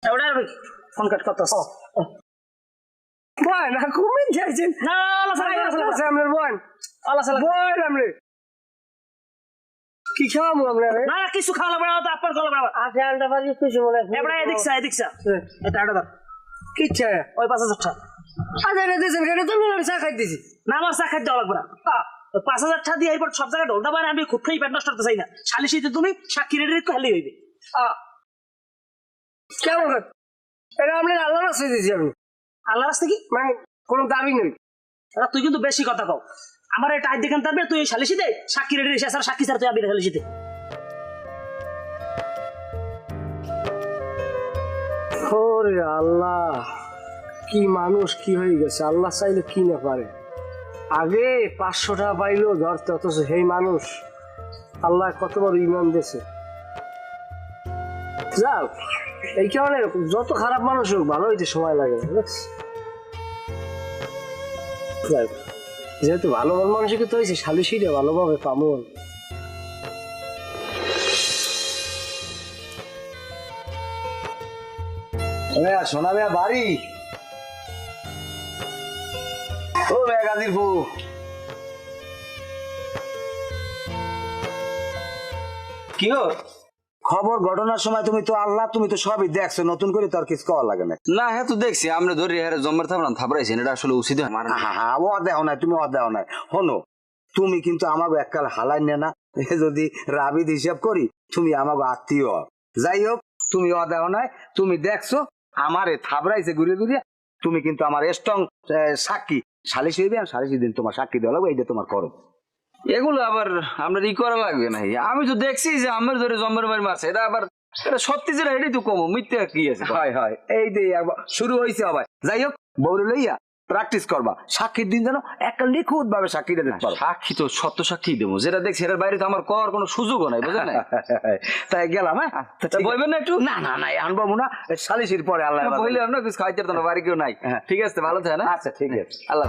ওটা phone cut করতেছ বয় না ঘুমিয়ে যাইছেন না আল্লাহ সালাম আপনার বয় আল্লাহ সালাম বয় আমরে কি খাওয়াবো আপনারে না কিছু খাওয়া লাগবে না তো আপনার খাওয়া লাগবে আধা ঘন্টা বাজে কিছু মনে এবারে এদিকছা এটা আটা দাও কি ইচ্ছা ওই 5000 টাকা আধা ঘন্টা দিয়েছেন কেন তো চা খাই দিয়েছি না আমার চা খাইতে দেওয়া লাগবে না 5000 টাকা দিয়ে এবার সব জায়গায় ঢোল দাবার আমি খুব খেয়ে পেট নষ্ট করতে চাই না সালিশিতে তুমি সাক্ষী রেডি একটু খালি হইবে কেমন এটা আপনার আল্লাহ রাস্তায় দিয়েছি আমি আল্লাহ রাস্তা কি মানে কোনো দাবি নেই এরা তুই কিন্তু বেশি কথা কও আমার এটা আজ দেখেন তারপরে তুই সালিশিতে সাক্ষী রেডি এসে আর সাক্ষী স্যার তুই আবি সালিশিতে ওরে আল্লাহ কি মানুষ কি হয়ে গেছে আল্লাহ চাইলে কি না পারে আগে 500 টাকা পাইলো ধরতে অথচ সেই মানুষ আল্লাহ কত বড় ইমান দিয়েছে যাও এই কারণে যত খারাপ মানুষ হোক ভালো হইতে সময় লাগে যেহেতু ভালো ভালো মানুষকে তো হয়েছে সালিশিটা ভালোভাবে পাবো সোনা মেয়া বাড়ি ও মেয়া গাজীর বউ কি খবর ঘটনার সময় তুমি তো আল্লাহ তুমি তো সবই দেখছো নতুন করে তো আর কিছু কওয়া লাগে না না হ্যাঁ তো দেখছি আমরা ধরি হ্যাঁ জম্মের থামলাম থাপড়াইছি এটা আসলে উচিত আমার হ্যাঁ ও দেও নাই তুমি দেও নাই হনো তুমি কিন্তু আমাকে এককাল হালাই নে না যদি রাবিদ হিসাব করি তুমি আমাকে আত্মীয় যাই হোক তুমি দেও নাই তুমি দেখছো আমারে থাবড়াইছে ঘুরে ঘুরে তুমি কিন্তু আমার স্ট্রং সাক্ষী সালিশ হইবে আর সালিশ দিন তোমার সাক্ষী দেওয়া লাগবে এইটা তোমার করো এগুলো আবার আমরা ই করা লাগবে না আমি তো দেখছি যে আমার ধরে জম্মের বাড়ি মারছে এটা আবার এটা সত্যি যেটা এটাই তো কম মিথ্যা কি আছে হয় হয় এই যে শুরু হয়েছে আবার যাই হোক বউরে লইয়া প্র্যাকটিস করবা সাক্ষীর দিন যেন একটা নিখুঁত ভাবে সাক্ষীটা দিতে পারো সাক্ষী তো সত্য সাক্ষী দেবো যেটা দেখছি এটার বাইরে তো আমার কর কোনো সুযোগও নাই বুঝলেন তাই গেলাম হ্যাঁ বলবেন না একটু না না না আনবো না সালিশির পরে আল্লাহ বললে আমরা কিছু খাইতে পারতাম না বাড়ি কেউ নাই ঠিক আছে ভালো থাকে না আচ্ছা ঠিক আছে আল্লাহ